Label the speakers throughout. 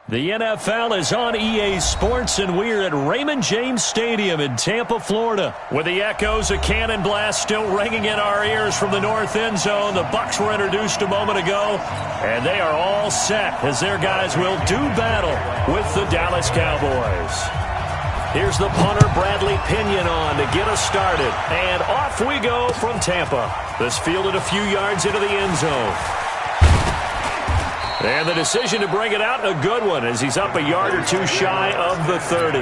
Speaker 1: The NFL is on EA Sports, and we're at Raymond James Stadium in Tampa, Florida. With the echoes of cannon blast still ringing in our ears from the north end zone, the Bucs were introduced a moment ago, and they are all set as their guys will do battle with the Dallas Cowboys. Here's the punter, Bradley Pinion, on to get us started. And off we go from Tampa. This fielded a few yards into the end zone. And the decision to bring it out, a good one, as he's up a yard or two shy of the 30.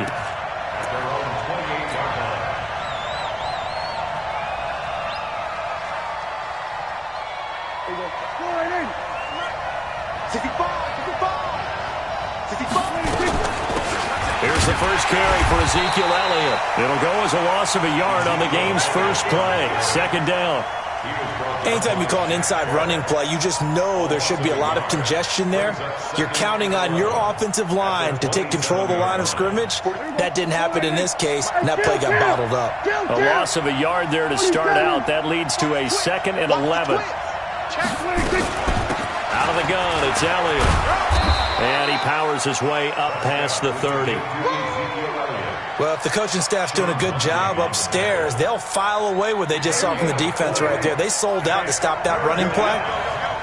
Speaker 1: Here's the first carry for Ezekiel Elliott. It'll go as a loss of a yard on the game's first play. Second down.
Speaker 2: Anytime you call an inside running play, you just know there should be a lot of congestion there. You're counting on your offensive line to take control of the line of scrimmage. That didn't happen in this case, and that play got bottled up.
Speaker 1: A loss of a yard there to start out. That leads to a 2nd and 11. Out of the gun, it's Elliott. And he powers his way up past the 30.
Speaker 2: Well, if the coaching staff's doing a good job upstairs, they'll file away what they just saw from the defense right there. They sold out to stop that running play.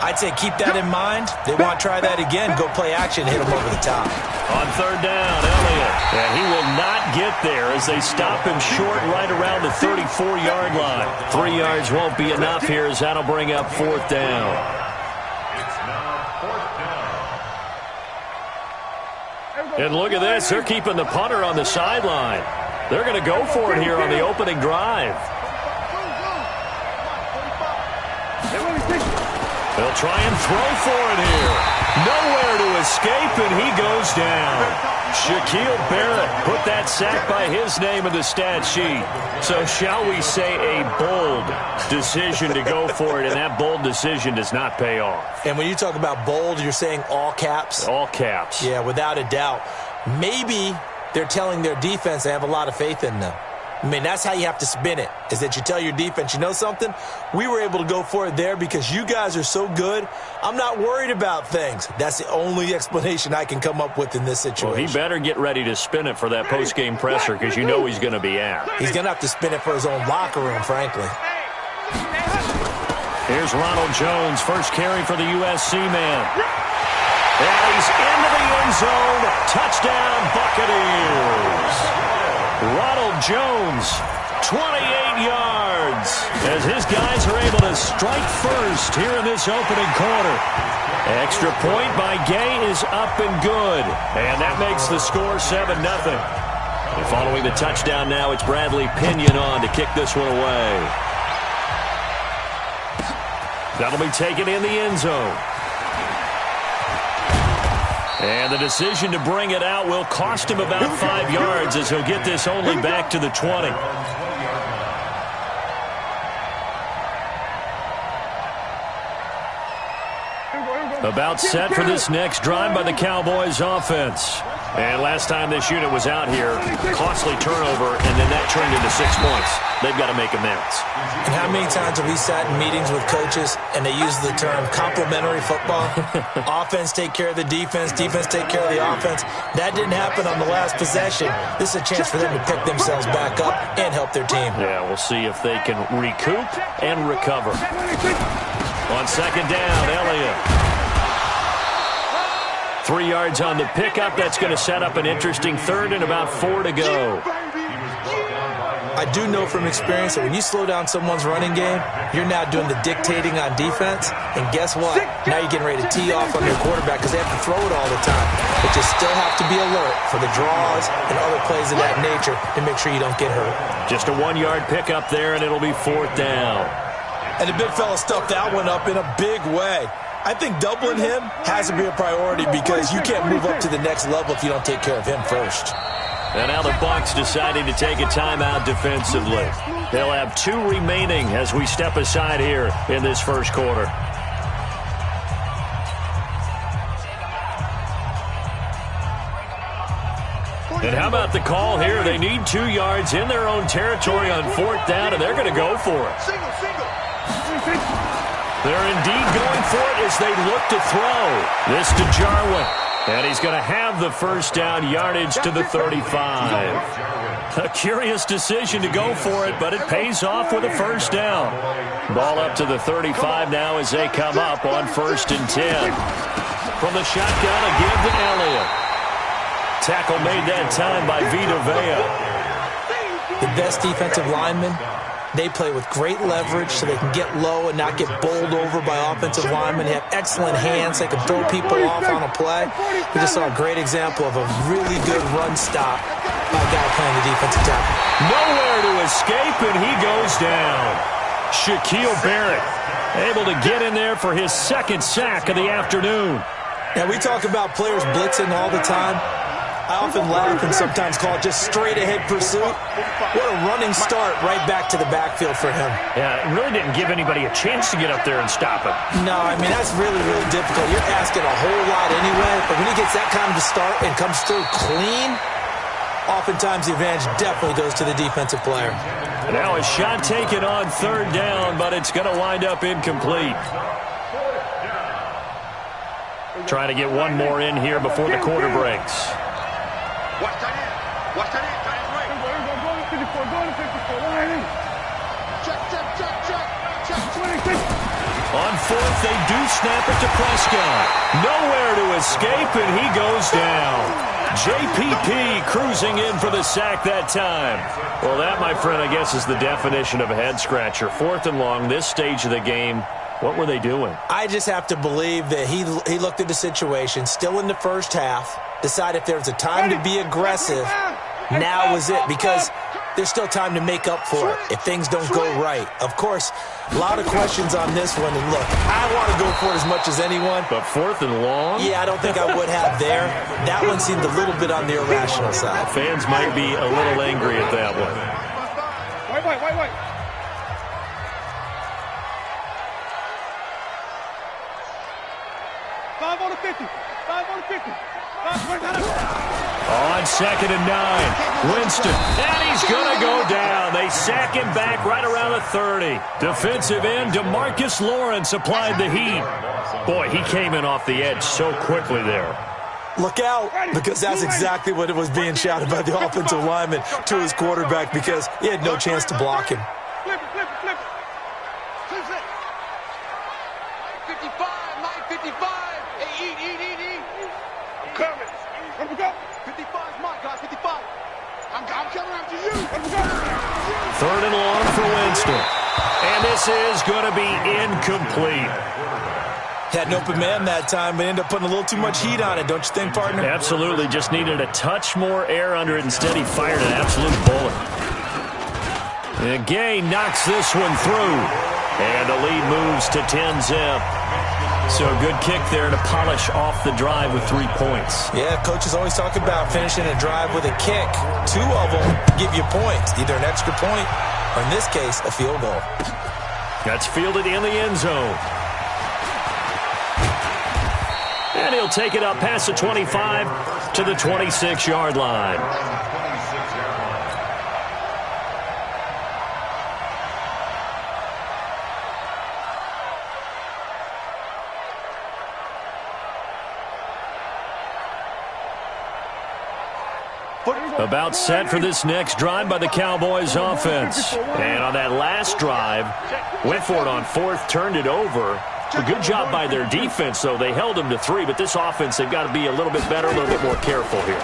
Speaker 2: I'd say keep that in mind. They want to try that again. Go play action, hit them over the top.
Speaker 1: On third down, Elliott. And he will not get there as they stop him short right around the 34-yard line. 3 yards won't be enough here as that'll bring up 4th down. And look at this. They're keeping the punter on the sideline. They're going to go for it here on the opening drive. They'll try and throw for it here. Nowhere to escape, and he goes down. Shaquille Barrett put that sack by his name in the stat sheet. So shall we say a bold decision to go for it, and that bold decision does not pay off.
Speaker 2: And when you talk about bold, you're saying all caps?
Speaker 1: All caps.
Speaker 2: Yeah, without a doubt. Maybe they're telling their defense they have a lot of faith in them. I mean, that's how you have to spin it, is that you tell your defense, you know something? We were able to go for it there because you guys are so good. I'm not worried about things. That's the only explanation I can come up with in this situation.
Speaker 1: Well, he better get ready to spin it for that post-game presser because you know he's going to be out.
Speaker 2: He's going to have to spin it for his own locker room, frankly.
Speaker 1: Here's Ronald Jones, first carry for the USC man. And he's into the end zone. Touchdown, Buccaneers. Ronald Jones, 28 yards, as his guys are able to strike first here in this opening quarter. Extra point by Gay is up and good, and that makes the score 7-0. And following the touchdown now, it's Bradley Pinion on to kick this one away. That'll be taken in the end zone. And the decision to bring it out will cost him about 5 yards as he'll get this only back to the 20. About set for this next drive by the Cowboys offense. And last time this unit was out here, costly turnover, and then that turned into 6 points. They've got to make amends.
Speaker 2: And how many times have we sat in meetings with coaches and they use the term complementary football? Offense take care of the defense, defense take care of the offense. That didn't happen on the last possession. This is a chance for them to pick themselves back up and help their team.
Speaker 1: Yeah, we'll see if they can recoup and recover. On second down, Elliott. 3 yards on the pickup. That's going to set up an interesting third and about 4 to go.
Speaker 2: I do know from experience that when you slow down someone's running game, you're now doing the dictating on defense. And guess what? Now you're getting ready to tee off on your quarterback because they have to throw it all the time. But you still have to be alert for the draws and other plays of that nature to make sure you don't get hurt.
Speaker 1: Just a 1 yard pickup there, and it'll be 4th down.
Speaker 2: And the big fella stuffed that one up in a big way. I think doubling him has to be a priority because you can't move up to the next level if you don't take care of him first.
Speaker 1: And now the Bucs deciding to take a timeout defensively. They'll have 2 remaining as we step aside here in this first quarter. And how about the call here? They need 2 yards in their own territory on 4th down, and they're going to go for it. They're indeed going for it as they look to throw. This to Jarwin. And he's going to have the first down, yardage to the 35. A curious decision to go for it, but it pays off with a first down. Ball up to the 35 now as they come up on 1st and 10. From the shotgun, a give to Elliott. Tackle made that time by Vita Vea.
Speaker 2: The best defensive linemen, they play with great leverage so they can get low and not get bowled over by offensive linemen. They have excellent hands. They can throw people off on a play. We just saw a great example of a really good run stop by a guy playing the defensive tackle.
Speaker 1: Nowhere to escape, and he goes down. Shaquille Barrett able to get in there for his 2nd sack of the afternoon.
Speaker 2: Now, we talk about players blitzing all the time. I often laugh and sometimes call it just straight-ahead pursuit. What a running start right back to the backfield for him.
Speaker 1: Yeah, it really didn't give anybody a chance to get up there and stop him.
Speaker 2: No, I mean, that's really, really difficult. You're asking a whole lot anyway, but when he gets that kind of a start and comes through clean, oftentimes the advantage definitely goes to the defensive player.
Speaker 1: Now a shot taken on 3rd down, but it's going to wind up incomplete. Trying to get one more in here before the quarter breaks.
Speaker 3: Watch that in. Watch that in. Tight end right. Check.
Speaker 1: On 4th, they do snap it to Prescott. Nowhere to escape, and he goes down. JPP cruising in for the sack that time. Well, that, my friend, I guess is the definition of a head-scratcher. 4th and long, this stage of the game. What were they doing?
Speaker 2: I just have to believe that he looked at the situation, still in the first half, decided if there was a time to be aggressive, now was it, because there's still time to make up for it if things don't go right. Of course, a lot of questions on this one, and look, I want to go for it as much as anyone.
Speaker 1: But 4th and long?
Speaker 2: Yeah, I don't think I would have there. That one seemed a little bit on the irrational side.
Speaker 1: Fans might be a little angry at that one.
Speaker 3: Wait. 5 on the 50.
Speaker 1: On 2nd and 9, Winston, and he's going to go down. They sack him back right around the 30. Defensive end DeMarcus Lawrence applied the heat. Boy, he came in off the edge so quickly there.
Speaker 2: Look out, because that's exactly what it was being shouted by the offensive lineman to his quarterback, because he had no chance to block him.
Speaker 3: Flip it. 55. Hey, eat. I'm coming. Let me go. 55 is mine, guys. 55. I'm coming after you. Let me go.
Speaker 1: 3rd and long for Winston. And this is going to be incomplete.
Speaker 2: Had an open man that time, but ended up putting a little too much heat on it, don't you think, partner?
Speaker 1: Absolutely. Just needed a touch more air under it. Instead, he fired an absolute bullet. And Gay knocks this one through. And the lead moves to 10-zip. So a good kick there to polish off the drive with 3 points.
Speaker 2: Yeah, coaches always talk about finishing a drive with a kick. 2 of them give you points, either an extra point or, in this case, a field goal.
Speaker 1: That's fielded in the end zone. And he'll take it up past the 25 to the 26-yard line. About set for this next drive by the Cowboys offense. And on that last drive, went for it on 4th, turned it over. A good job by their defense, though. They held them to 3, but this offense, they've got to be a little bit better, a little bit more careful here.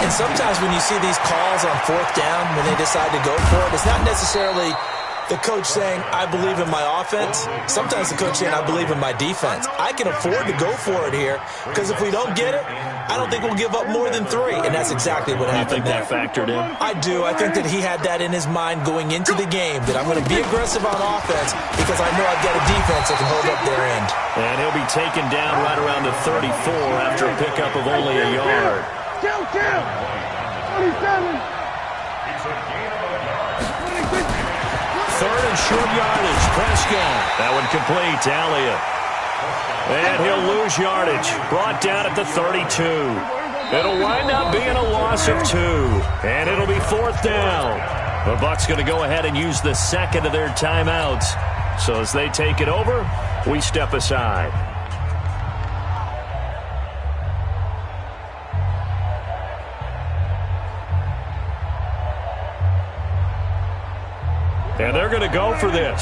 Speaker 2: And sometimes when you see these calls on 4th down, when they decide to go for it, it's not necessarily the coach saying, I believe in my offense. Sometimes the coach saying, I believe in my defense. I can afford to go for it here, because if we don't get it, I don't think we'll give up more than 3, and that's exactly what happened there.
Speaker 1: You think that factored in?
Speaker 2: I do. I think that he had that in his mind going into the game, that I'm going to be aggressive on offense because I know I've got a defense that can hold up their end.
Speaker 1: And he'll be taken down right around the 34 after a pickup of only a yard.
Speaker 3: 27.
Speaker 1: 3rd and short yardage. Prescott. That one complete to Elliott. And he'll lose yardage. Brought down at the 32. It'll wind up being a loss of 2. And it'll be 4th down. The Bucs going to go ahead and use the second of their timeouts. So as they take it over, we step aside. And they're going to go for this.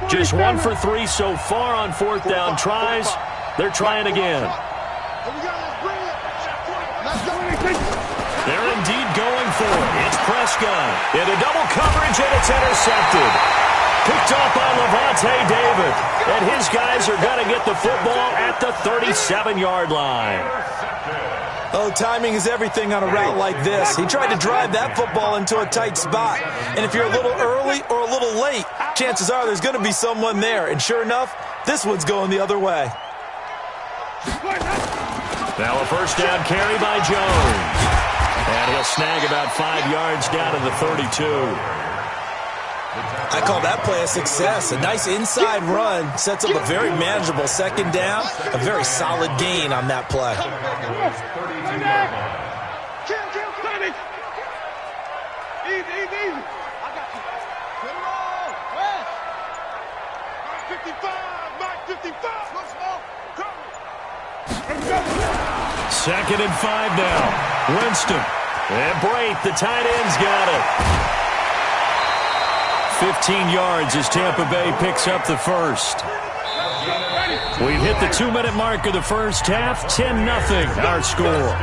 Speaker 1: Just 1 for 3 so far on fourth down tries. They're trying again. They're indeed going for it. It's Prescott. Into double coverage, and it's intercepted. Picked off by Levante David. And his guys are going to get the football at the 37-yard line.
Speaker 2: Oh, timing is everything on a route like this. He tried to drive that football into a tight spot. And if you're a little early or a little late, chances are there's going to be someone there. And sure enough, this one's going the other way.
Speaker 1: Now a first down carry by Jones. And he'll snag about 5 yards down to the 32.
Speaker 2: I call that play a success. A nice inside run sets up a very manageable second down. A very solid gain on that play.
Speaker 1: Second and 5 now. Winston. And Brate, the tight end's got it. 15 yards as Tampa Bay picks up the first. We've hit the 2-minute mark of the first half. 10-0 our score.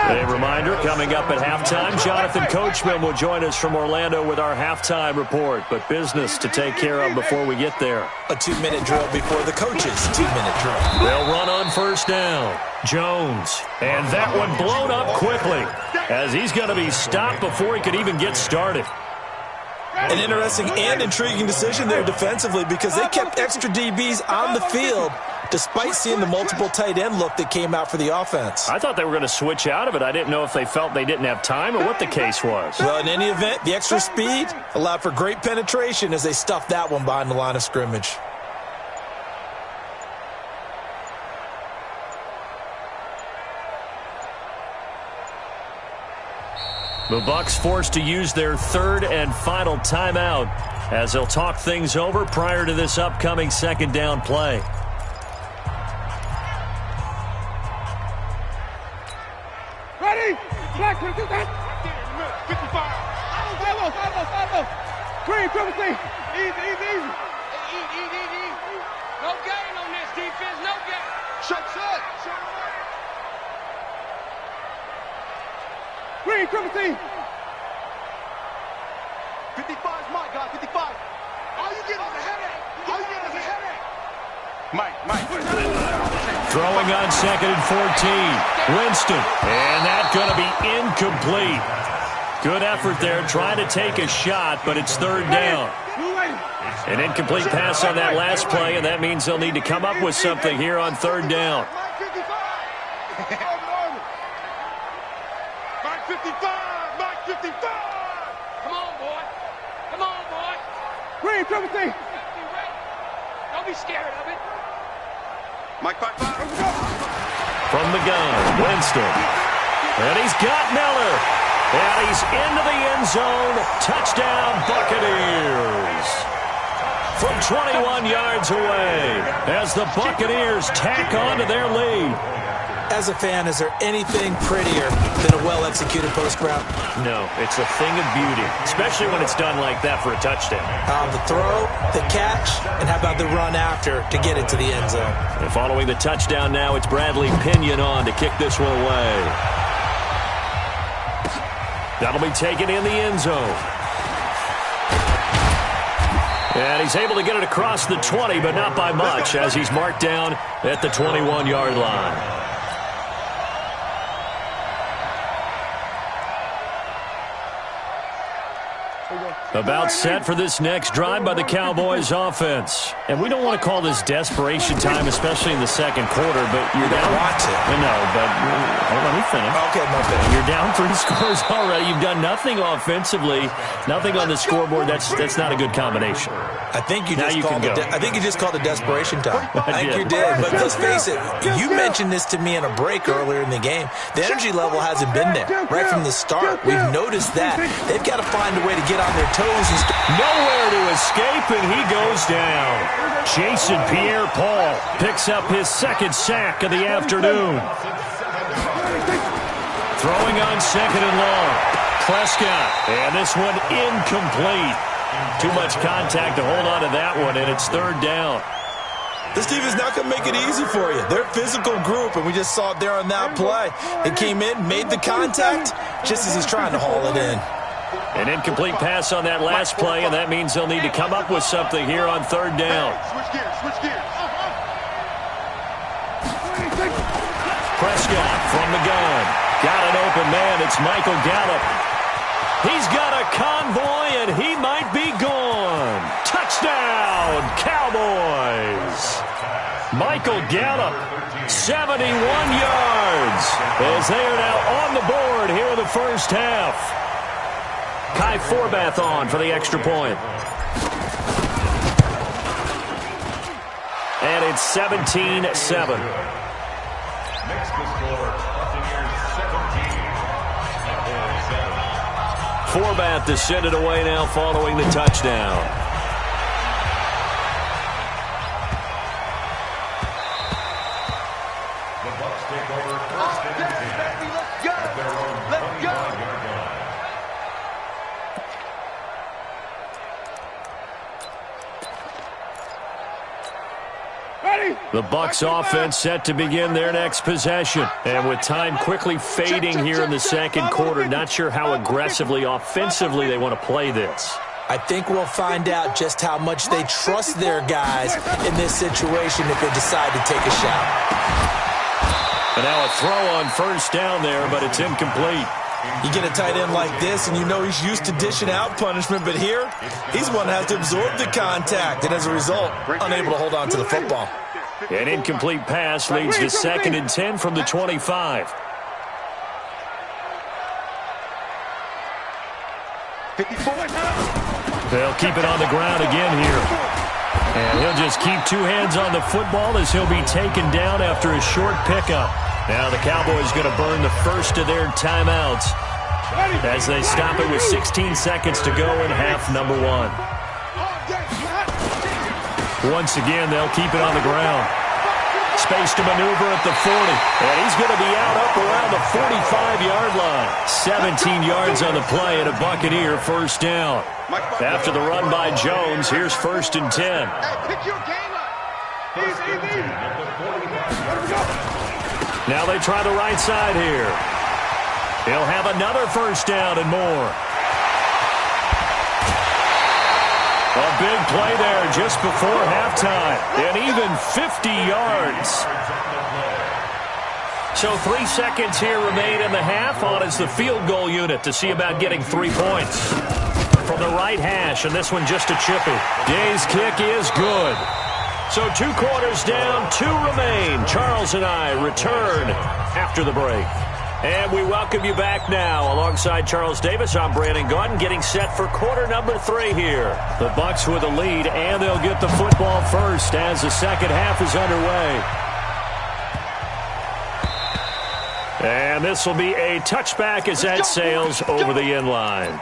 Speaker 1: A reminder, coming up at halftime, Jonathan Coachman will join us from Orlando with our halftime report. But business to take care of before we get there.
Speaker 2: A 2-minute drill before the coach's 2-minute drill.
Speaker 1: They'll run on first down. Jones. And that one blown up quickly as he's going to be stopped before he could even get started.
Speaker 2: An interesting and intriguing decision there defensively because they kept extra DBs on the field despite seeing the multiple tight end look that came out for the offense.
Speaker 1: I thought they were going to switch out of it. I didn't know if they felt they didn't have time or what the case was.
Speaker 2: Well, in any event, the extra speed allowed for great penetration as they stuffed that one behind the line of scrimmage.
Speaker 1: The Bucs forced to use their third and final timeout as they'll talk things over prior to this upcoming second down play.
Speaker 3: Ready? Black, 55. Green, privacy. Easy. No gain on this defense, no gain. Shut. Green, privacy. 55 is my guy, 55. All you get is a headache. Mike.
Speaker 1: Throwing on second and 14. Winston. And that's going to be incomplete. Good effort there trying to take a shot, but it's third down. An incomplete pass on that last play, and that means they'll need to come up with something here on third down.
Speaker 3: Mike 55. Come on, boy. Green, privacy. Don't be scared of it. Mike 55.
Speaker 1: From the gun, Winston. And he's got Miller. And he's into the end zone. Touchdown, Buccaneers. From 21 yards away as the Buccaneers tack on to their lead.
Speaker 2: As a fan, is there anything prettier than a well-executed post route?
Speaker 1: No, it's a thing of beauty, especially when it's done like that for a touchdown.
Speaker 2: The throw, the catch, and how about the run after to get into the end zone?
Speaker 1: And following the touchdown now, it's Bradley Pinion on to kick this one away. That'll be taken in the end zone. And he's able to get it across the 20, but not by much, as he's marked down at the 21-yard line. About set for this next drive by the Cowboys offense. And we don't want to call this desperation time, especially in the second quarter, but you're down.
Speaker 2: Want to.
Speaker 1: No, but let me finish.
Speaker 2: Okay, no finish.
Speaker 1: You're down 3 scores already. You've done nothing offensively, nothing on the scoreboard. That's not a good combination.
Speaker 2: I think you just called it desperation time. I think you did. But let's face it, you mentioned this to me in a break earlier in the game. The energy level hasn't been there right from the start. We've noticed that. They've got to find a way to get on their toes.
Speaker 1: Nowhere to escape, and he goes down. Jason Pierre-Paul picks up his second sack of the afternoon. Throwing on second and long. Prescott, and this one incomplete. Too much contact to hold on to that one, and it's third down.
Speaker 2: This team is not going to make it easy for you. They're a physical group, and we just saw it there on that play. It came in, made the contact, just as he's trying to haul it in.
Speaker 1: An incomplete pass on that last play, and that means they'll need to come up with something here on third down.
Speaker 3: Switch gears, switch gears.
Speaker 1: Prescott from the gun. Got an open man. It's Michael Gallup. He's got a convoy, and he might be gone. Touchdown, Cowboys. Michael Gallup, 71 yards, as they are now on the board here in the first half. Kai Forbath on for the extra point. And it's 17-7.
Speaker 4: Makes the score Buccaneers 17.
Speaker 1: Forbath to send it away now following the touchdown.
Speaker 4: The Bucs take over first and 10.
Speaker 3: Let's go.
Speaker 4: At their own
Speaker 3: Let's go.
Speaker 4: 25-yard line.
Speaker 1: The Bucs offense set to begin their next possession. And with time quickly fading here in the second quarter, not sure how aggressively, offensively they want to play this.
Speaker 2: I think we'll find out just how much they trust their guys in this situation if they decide to take a shot.
Speaker 1: And now a throw on first down there, but it's incomplete.
Speaker 2: You get a tight end like this, and you know he's used to dishing out punishment, but here, he's one that has to absorb the contact, and as a result, unable to hold on to the football.
Speaker 1: An incomplete pass leads to 2nd and 10 from the 25.
Speaker 3: 54.
Speaker 1: They'll keep it on the ground again here. And he'll just keep two hands on the football as he'll be taken down after a short pickup. Now the Cowboys going to burn the first of their timeouts as they stop it with 16 seconds to go in half number one. Once again, they'll keep it on the ground. Space to maneuver at the 40. And he's going to be out up around the 45-yard line. 17 yards on the play and a Buccaneer first down. After the run by Jones, here's 1st and 10.
Speaker 3: Pick your game up. Easy.
Speaker 1: Now they try the right side here. He'll have another first down and more. A big play there just before halftime. And even 50 yards. So 3 seconds here remain in the half. On is the field goal unit to see about getting 3 points. From the right hash, and this one just a chippy. Day's kick is good. So 2 quarters down, 2 remain. Charles and I return after the break. And we welcome you back now. Alongside Charles Davis, I'm Brandon Gaudin, getting set for quarter number 3 here. The Bucs with a lead, and they'll get the football first as the second half is underway. And this will be a touchback as that sails over the end line.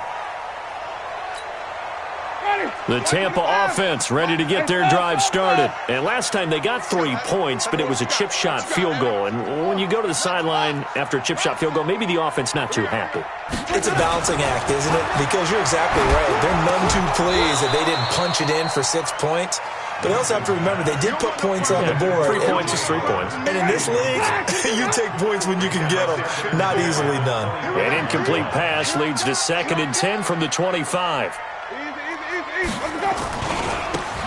Speaker 1: The Tampa offense ready to get their drive started. And last time they got 3 points, but it was a chip shot field goal. And when you go to the sideline after a chip shot field goal, maybe the offense not too happy.
Speaker 2: It's a balancing act, isn't it? Because you're exactly right. They're none too pleased that they didn't punch it in for 6 points. But they also have to remember they did put points on the board.
Speaker 1: 3 points is 3 points.
Speaker 2: And in this league, you take points when you can get them. Not easily done.
Speaker 1: An incomplete pass leads to 2nd and 10 from the 25.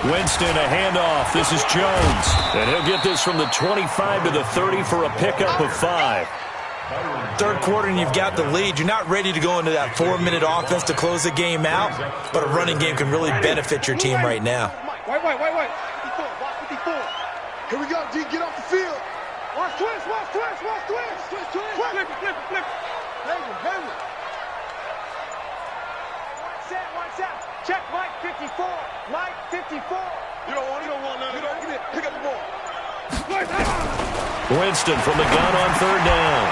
Speaker 1: Winston, a handoff. This is Jones. And he'll get this from the 25 to the 30 for a pickup of 5.
Speaker 2: Third quarter and you've got the lead. You're not ready to go into that 4-minute offense to close the game out, but a running game can really benefit your team right now.
Speaker 3: Wait. 54. Here we go, G. Get off the field. Watch twist. Flip it. Hammer. One set. Check Mike 54. Mike 54. You don't want none. Pick up the ball.
Speaker 1: Winston from the gun on third down.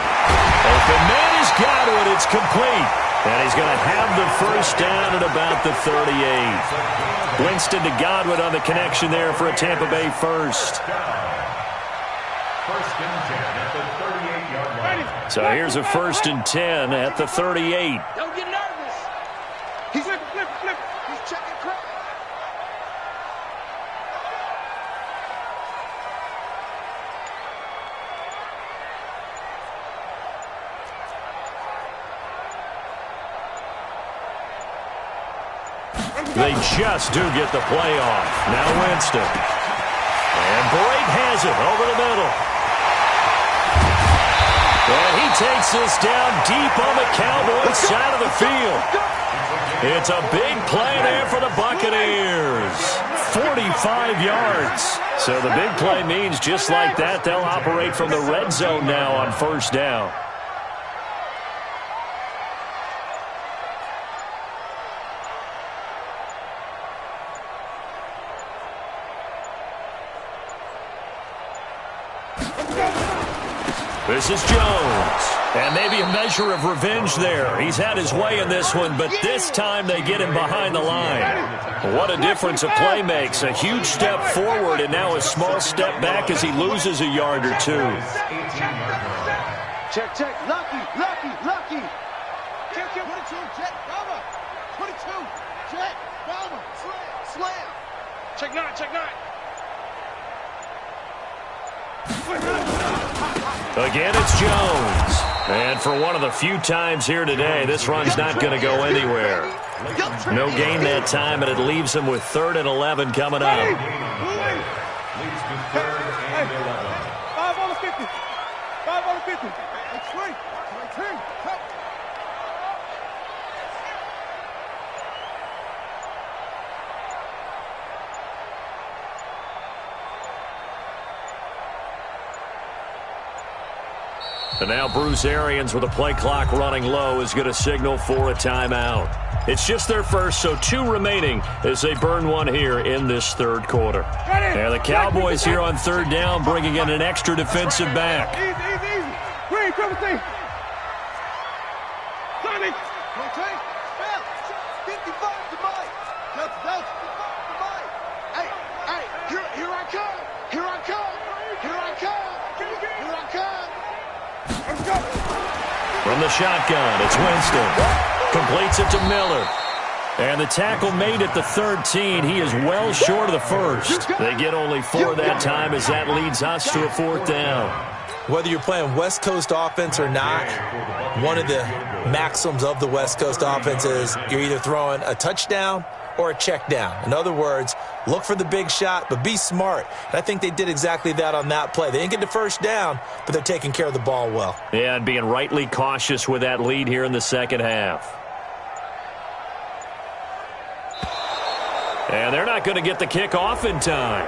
Speaker 1: Open man has got it. It's complete. And he's going to have the first down at about the 38. Winston to Godwin on the connection there for a Tampa Bay first.
Speaker 4: First and 10 at the 38-yard line.
Speaker 1: So here's a 1st and 10 at the 38.
Speaker 3: Don't get it
Speaker 1: They just do get the play off. Now Winston. And Brate has it over the middle. And he takes this down deep on the Cowboys side of the field. It's a big play there for the Buccaneers. 45 yards. So the big play means just like that, they'll operate from the red zone now on first down. This is Jones. And maybe a measure of revenge there. He's had his way in this one, but this time they get him behind the line. What a difference a play makes. A huge step forward and now a small step back as he loses a yard or two.
Speaker 3: Check, check. Lucky. Check, 22, check, Bama. 22, check, Bama. Slam. Check 9.
Speaker 1: Again, it's Jones. And for one of the few times here today, this run's not going to go anywhere. No gain that time, and it leaves him with 3rd and 11 coming up.
Speaker 4: Leads to 3rd and 11.
Speaker 3: 5 on the 50. 5 on the 50. It's free.
Speaker 1: And now Bruce Arians with a play clock running low is going to signal for a timeout. It's just their first, so 2 remaining as they burn one here in this 3rd quarter. And the Cowboys here on 3rd down bringing in an extra defensive back.
Speaker 3: Easy. Green, triple T. Sonny. 55 to Mike. That's 55 to Mike. Hey, here I come.
Speaker 1: From the shotgun, it's Winston. Completes it to Miller. And the tackle made at the 13. He is well short of the first. They get only 4 that time as that leads us to a 4th down.
Speaker 2: Whether you're playing West Coast offense or not, one of the maxims of the West Coast offense is you're either throwing a touchdown or a check down. In other words, look for the big shot, but be smart. And I think they did exactly that on that play. They didn't get the first down, but they're taking care of the ball well.
Speaker 1: Yeah, and being rightly cautious with that lead here in the second half. And they're not going to get the kickoff in time.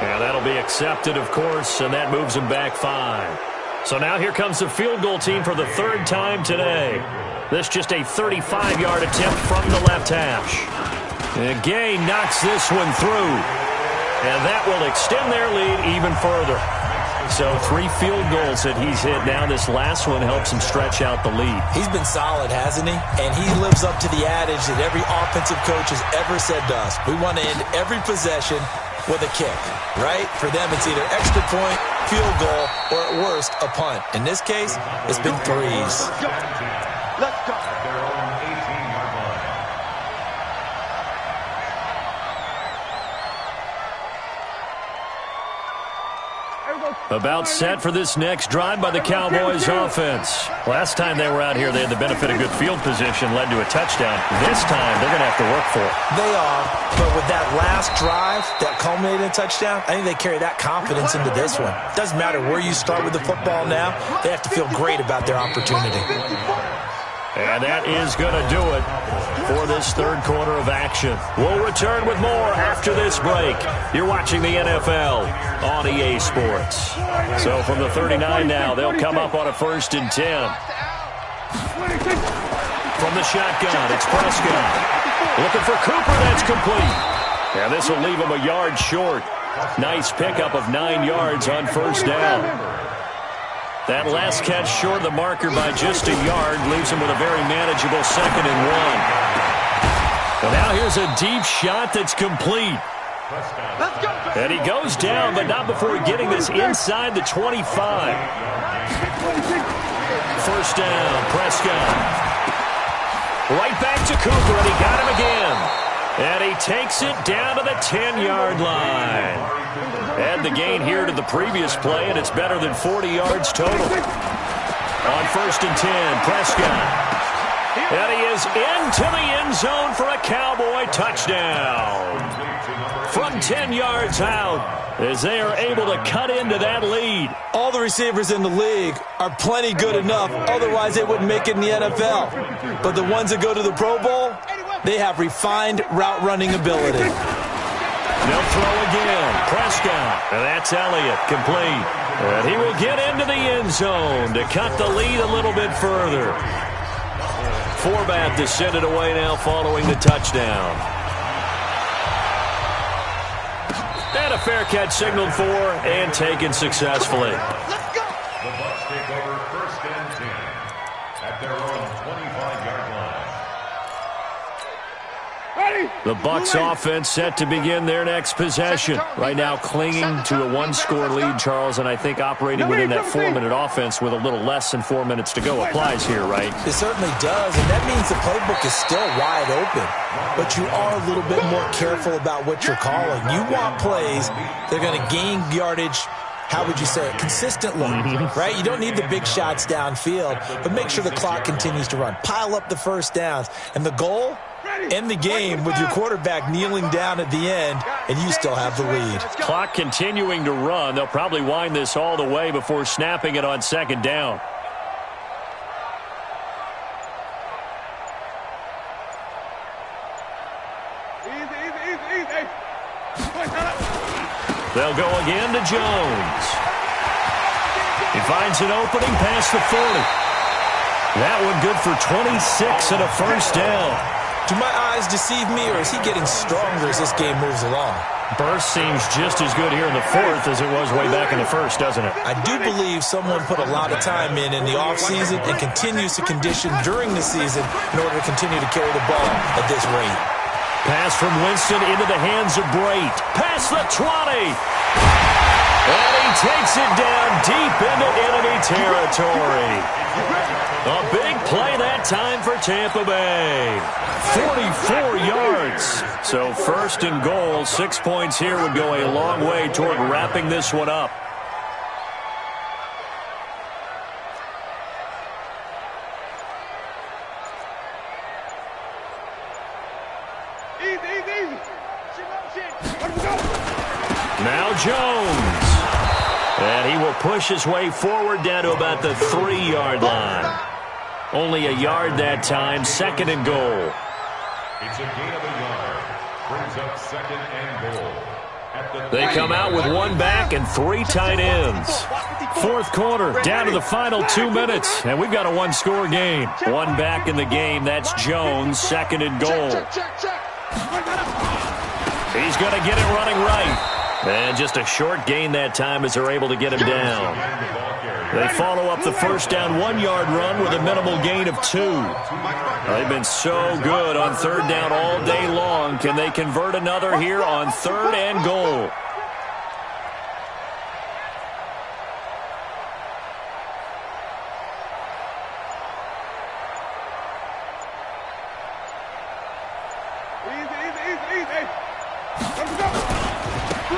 Speaker 1: And that'll be accepted, of course, and that moves them back 5. So now here comes the field goal team for the 3rd time today. This just a 35-yard attempt from the left hash. And Gay knocks this one through. And that will extend their lead even further. So 3 field goals that he's hit now. This last one helps him stretch out the lead.
Speaker 2: He's been solid, hasn't he? And he lives up to the adage that every offensive coach has ever said to us. We want to end every possession with a kick, right? For them, it's either extra point, field goal, or at worst, a punt. In this case, it's been 3s.
Speaker 3: Let's go.
Speaker 4: At their own 18-yard line.
Speaker 1: About set for this next drive by the Cowboys offense. Last time they were out here, they had the benefit of good field position, led to a touchdown. This time, they're going to have to work for it.
Speaker 2: They are, but with that last drive that culminated in a touchdown, I think they carry that confidence into this one. Doesn't matter where you start with the football now, they have to feel great about their opportunity.
Speaker 1: And that is going to do it for this 3rd quarter of action. We'll return with more after this break. You're watching the NFL on EA Sports. So from the 39 now, they'll come up on a 1st and 10. From the shotgun, it's Prescott. Looking for Cooper, that's complete. And this will leave him a yard short. Nice pickup of 9 yards on 1st down. That last catch short of the marker by just a yard leaves him with a very manageable 2nd and 1. And now here's a deep shot that's complete. And he goes down, but not before getting this inside the 25. 1st down, Prescott. Right back to Cooper, and he got him again. And he takes it down to the 10-yard line. Add the gain here to the previous play, and it's better than 40 yards total. On 1st and 10, Prescott. And he is into the end zone for a Cowboy touchdown. From 10 yards out, as they are able to cut into that lead.
Speaker 2: All the receivers in the league are plenty good enough, otherwise they wouldn't make it in the NFL. But the ones that go to the Pro Bowl, they have refined route running ability.
Speaker 1: They'll throw again. Prescott. And that's Elliott, complete. And he will get into the end zone to cut the lead a little bit further. Forbath to send it away now following the touchdown. And a fair catch signaled for and taken successfully.
Speaker 3: Let's go.
Speaker 4: The Bucs take over 1st and 10 at their own 25-yard line.
Speaker 1: The Bucs offense set to begin their next possession. Right now clinging to a 1-score lead, Charles, and I think operating within that 4-minute offense with a little less than 4 minutes to go applies here, right?
Speaker 2: It certainly does, and that means the playbook is still wide open. But you are a little bit more careful about what you're calling. You want plays that are going to gain yardage, how would you say it, consistently, right? You don't need the big shots downfield, but make sure the clock continues to run. Pile up the first downs. And the goal? End the game with your quarterback kneeling down at the end, and you still have the lead.
Speaker 1: Clock continuing to run. They'll probably wind this all the way before snapping it on 2nd down. They'll go again to Jones. He finds an opening past the 40. That one good for 26 and a first down.
Speaker 2: Do my eyes deceive me, or is he getting stronger as this game moves along?
Speaker 1: Burst seems just as good here in the 4th as it was way back in the 1st, doesn't it?
Speaker 2: I do believe someone put a lot of time in the offseason and continues to condition during the season in order to continue to carry the ball at this rate.
Speaker 1: Pass from Winston into the hands of Brate. Past the 20. And he takes it down deep into enemy territory. A big play that time for Tampa Bay. 44 yards. So 1st and goal, 6 points here would go a long way toward wrapping this one up. Now Jones. And he will push his way forward down to about the 3-yard line. Only a yard that time, 2nd and goal.
Speaker 4: It's a gain of a yard. Brings up 2nd and goal.
Speaker 1: They come out with 1 back and 3 tight ends. 4th quarter, down to the final 2 minutes, and we've got a 1-score game. 1 back in the game, that's Jones, 2nd and goal. He's going to get it running right. And just a short gain that time as they're able to get him down. They follow up the first down 1-yard run with a minimal gain of 2. They've been so good on 3rd down all day long. Can they convert another here on 3rd and goal?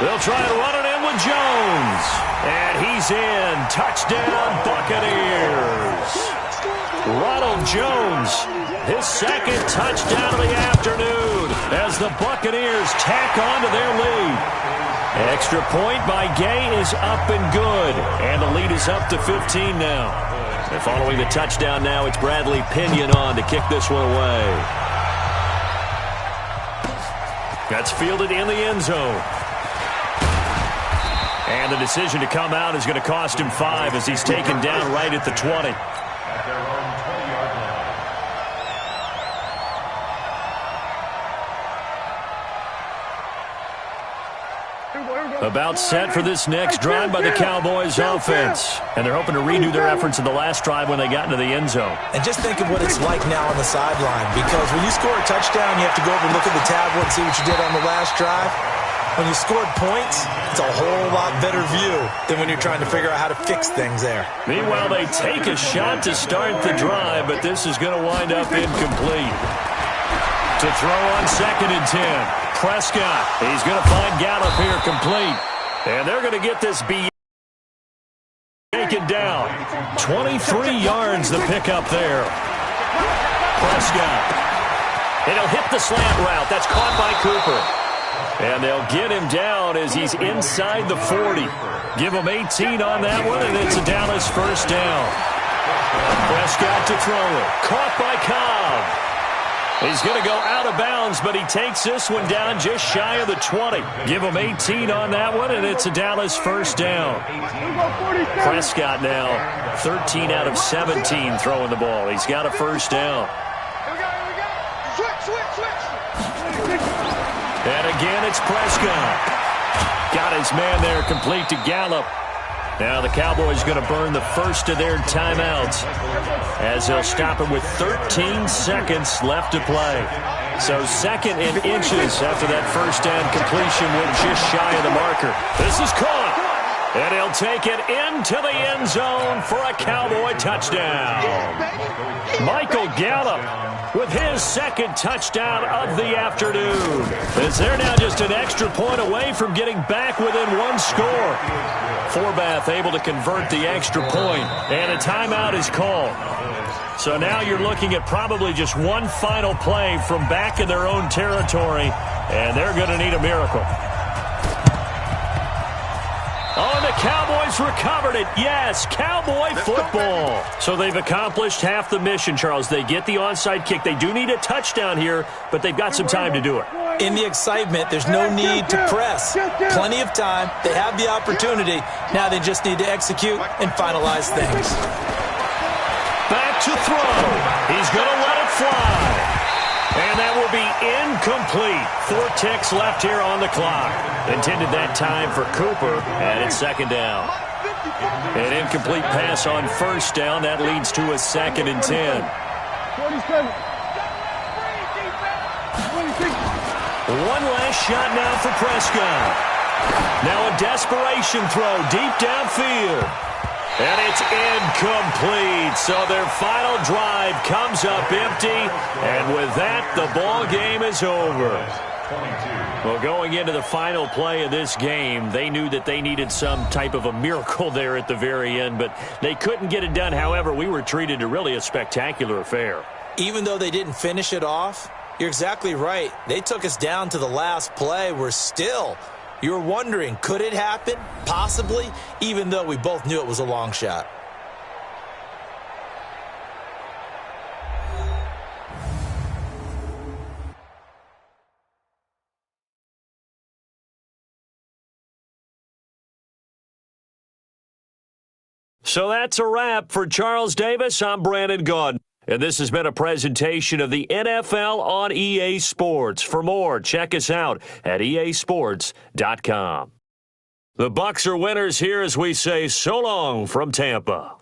Speaker 1: They'll try to run it in with Jones. And he's in. Touchdown, Buccaneers. Ronald Jones, his 2nd touchdown of the afternoon as the Buccaneers tack on to their lead. Extra point by Gay is up and good. And the lead is up to 15 now. And following the touchdown now, it's Bradley Pinion on to kick this one away. That's fielded in the end zone. And the decision to come out is going to cost him 5 as he's taken down right at the 20.
Speaker 4: At their own 20-yard line.
Speaker 1: About set for this next drive by the Cowboys offense. And they're hoping to redo their efforts in the last drive when they got into the end zone.
Speaker 2: And just think of what it's like now on the sideline, because when you score a touchdown, you have to go over and look at the tablet and see what you did on the last drive. When you scored points, it's a whole lot better view than when you're trying to figure out how to fix things there.
Speaker 1: Meanwhile, they take a shot to start the drive, but this is going to wind up incomplete. To throw on 2nd and 10. Prescott, he's going to find Gallup here complete. And they're going to get this taken down. 23 yards the pickup there. Prescott. And he'll hit the slant route. That's caught by Cooper. And they'll get him down as he's inside the 40. Give him 18 on that one, and it's a Dallas first down. Prescott to throw it. Caught by Cobb. He's going to go out of bounds, but he takes this one down just shy of the 20. Give him 18 on that one, and it's a Dallas first down. Prescott now 13 out of 17 throwing the ball. He's got a first down. And again, it's Prescott. Got his man there complete to Gallup. Now the Cowboys going to burn the first of their timeouts as they'll stop it with 13 seconds left to play. So second and inches after that first down completion went just shy of the marker. This is caught. And he'll take it into the end zone for a Cowboy touchdown. Michael Gallup with his second touchdown of the afternoon. As they're now just an extra point away from getting back within one score. Forbath able to convert the extra point, and a timeout is called. So now you're looking at probably just one final play from back in their own territory, and they're going to need a miracle. Oh, and the Cowboys recovered it. Yes, Cowboy football. So they've accomplished half the mission, Charles. They get the onside kick. They do need a touchdown here, but they've got some time to do it.
Speaker 2: In the excitement, there's no need to press. Plenty of time. They have the opportunity. Now they just need to execute and finalize things.
Speaker 1: Back to throw. He's going to let it fly. And that will be incomplete. 4 ticks left here on the clock. Intended that time for Cooper, and it's second down. An incomplete pass on first down. That leads to a 2nd and 10.
Speaker 3: 27.
Speaker 1: One last shot now for Prescott. Now a desperation throw deep downfield. And it's incomplete. So their final drive comes up empty. And with that, the ball game is over. Well, going into the final play of this game, they knew that they needed some type of a miracle there at the very end, but they couldn't get it done. However, we were treated to really a spectacular affair.
Speaker 2: Even though they didn't finish it off, you're exactly right. They took us down to the last play. We're still, you're wondering, could it happen? Possibly, even though we both knew it was a long shot.
Speaker 1: So that's a wrap for Charles Davis. I'm Brandon Gaudin. And this has been a presentation of the NFL on EA Sports. For more, check us out at easports.com. The Bucs are winners here as we say so long from Tampa.